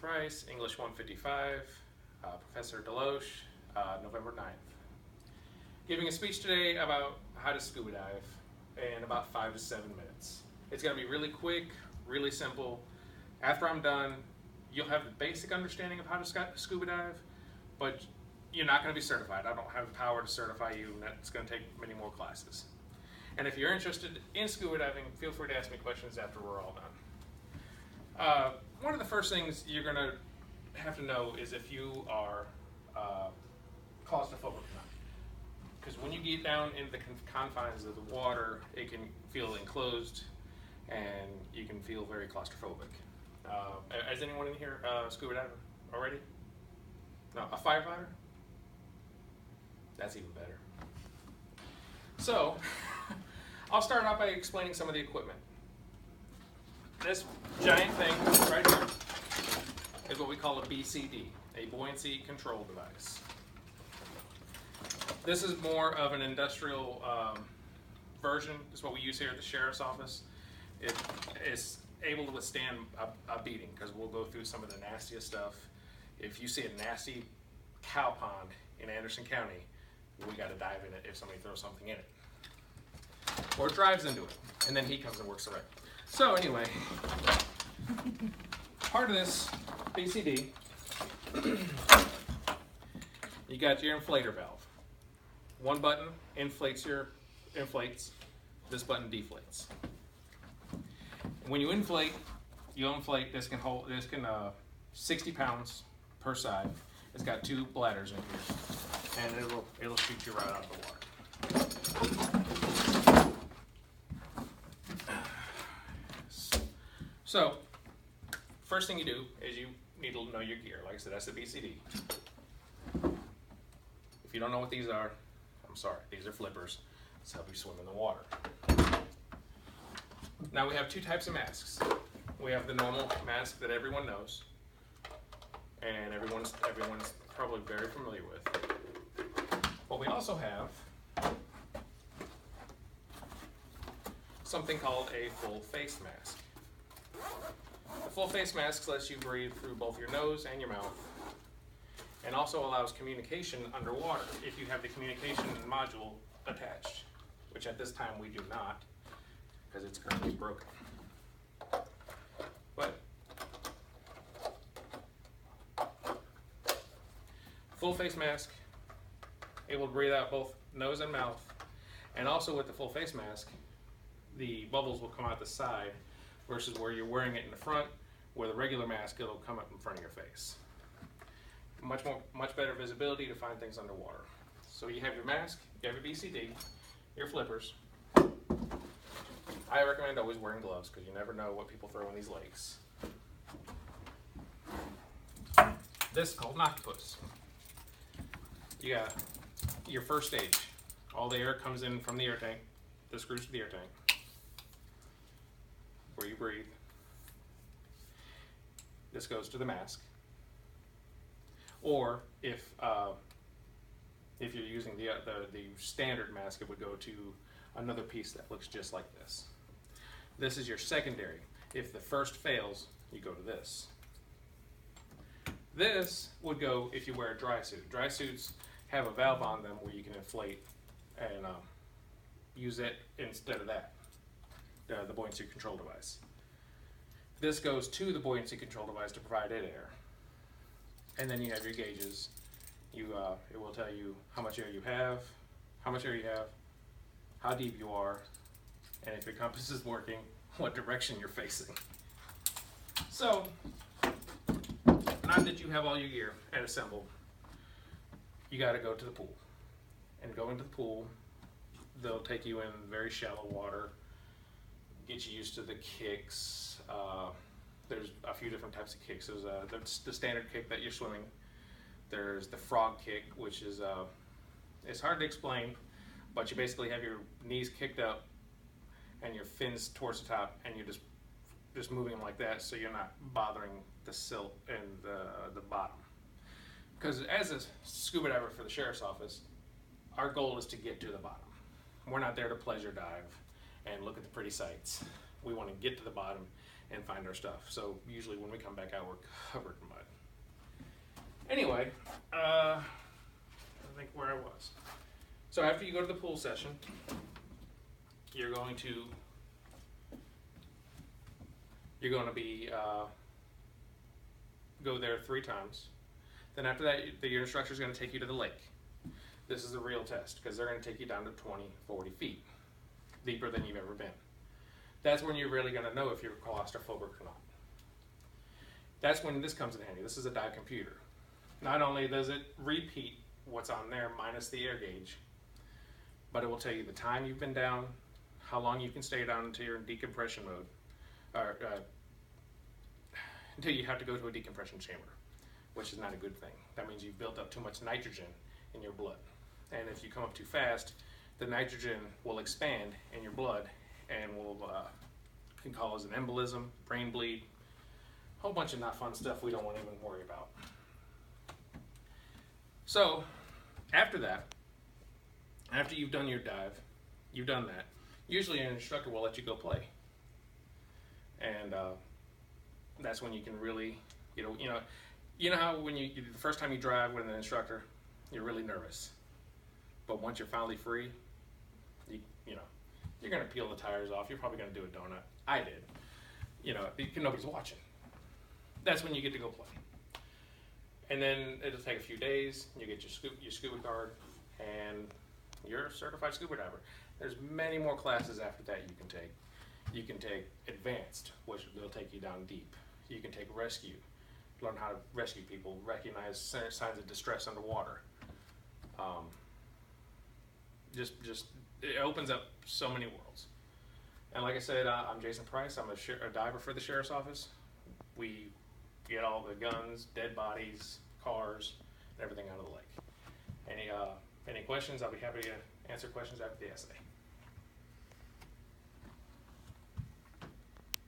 JPrice English 155, Professor Deloche, November 9th. Giving a speech today about how to scuba dive in about 5 to 7 minutes. It's going to be really quick, really simple. After I'm done, you'll have the basic understanding of how to scuba dive, but you're not going to be certified. I don't have the power to certify you, and that's going to take many more classes. And if you're interested in scuba diving, feel free to ask me questions after we're all done. One of the first things you're going to have to know is if you are claustrophobic or not. Because when you get down into the confines of the water, it can feel enclosed and you can feel very claustrophobic. Has anyone in here scuba diver already? No, a firefighter? That's even better. So, I'll start out by explaining some of the equipment. This giant thing right here is what we call a BCD, a buoyancy control device. This is more of an industrial version. This is what we use here at the Sheriff's Office. It is able to withstand a beating, because we'll go through some of the nastiest stuff. If you see a nasty cow pond in Anderson County, we got to dive in it if somebody throws something in it. Or drives into it, and then he comes and works the wreck. So anyway, part of this BCD, you got your inflator valve. One button inflates, this button deflates. When you inflate, this can hold 60 pounds per side. It's got 2 bladders in here, and it'll shoot you right out of the water. So, first thing you do is you need to know your gear. Like I said, that's the BCD. If you don't know what these are, I'm sorry. These are flippers. It's help you swim in the water. Now we have 2 types of masks. We have the normal mask that everyone knows, and everyone's probably very familiar with. But we also have something called a full face mask. The full face mask lets you breathe through both your nose and your mouth, and also allows communication underwater if you have the communication module attached, which at this time we do not, because it's currently broken. But full face mask, able to breathe out both nose and mouth, and also with the full face mask, the bubbles will come out the side versus where you're wearing it in the front, where the regular mask, it'll come up in front of your face. Much better visibility to find things underwater. So you have your mask, you have your BCD, your flippers. I recommend always wearing gloves, because you never know what people throw in these lakes. This is called an octopus. You got your first stage. All the air comes in from the air tank. This screws to the air tank, where you breathe. This goes to the mask. Or if you're using the standard mask, it would go to another piece that looks just like this. This is your secondary. If the first fails, you go to this. This would go if you wear a dry suit. Dry suits have a valve on them where you can inflate and use it instead of that, the buoyancy control device. This goes to the buoyancy control device to provide it air. And then you have your gauges. It will tell you how much air you have, how deep you are, and if your compass is working, what direction you're facing. So, now that you have all your gear and assembled, you got to go to the pool. And going to the pool, they'll take you in very shallow water, get you used to the kicks. There's a few different types of kicks. There's the standard kick that you're swimming. There's the frog kick, which is it's hard to explain, but you basically have your knees kicked up and your fins towards the top, and you're just moving them like that, so you're not bothering the silt and the bottom. Because as a scuba diver for the Sheriff's Office, our goal is to get to the bottom. We're not there to pleasure dive and look at the pretty sights. We want to get to the bottom and find our stuff. So usually when we come back out, we're covered in mud. Anyway, I think where I was. So after you go to the pool session, you're going to be go there 3 times. Then after that, your instructor is going to take you to the lake. This is the real test because they're going to take you down to 20, 40 feet, deeper than you've ever been. That's when you're really going to know if you're claustrophobic or not. That's when this comes in handy. This is a dive computer. Not only does it repeat what's on there minus the air gauge, but it will tell you the time you've been down, how long you can stay down until you're in decompression mode, or until you have to go to a decompression chamber, which is not a good thing. That means you've built up too much nitrogen in your blood. And if you come up too fast, the nitrogen will expand in your blood and can cause an embolism, brain bleed, a whole bunch of not fun stuff we don't want to even worry about. So after that, after you've done your dive, you've done that, usually an instructor will let you go play. And that's when you can really, you know how when the first time you drive with an instructor, you're really nervous. But once you're finally free, you're going to peel the tires off. You're probably going to do a donut. I did. Nobody's watching. That's when you get to go play. And then it'll take a few days. You get your scuba card, and you're a certified scuba diver. There's many more classes after that you can take. You can take advanced, which will take you down deep. You can take rescue, learn how to rescue people, recognize signs of distress underwater. It opens up so many worlds. And like I said, I'm JPrice. I'm a diver for the Sheriff's Office. We get all the guns, dead bodies, cars, and everything out of the lake. Any questions? I'll be happy to answer questions after the essay.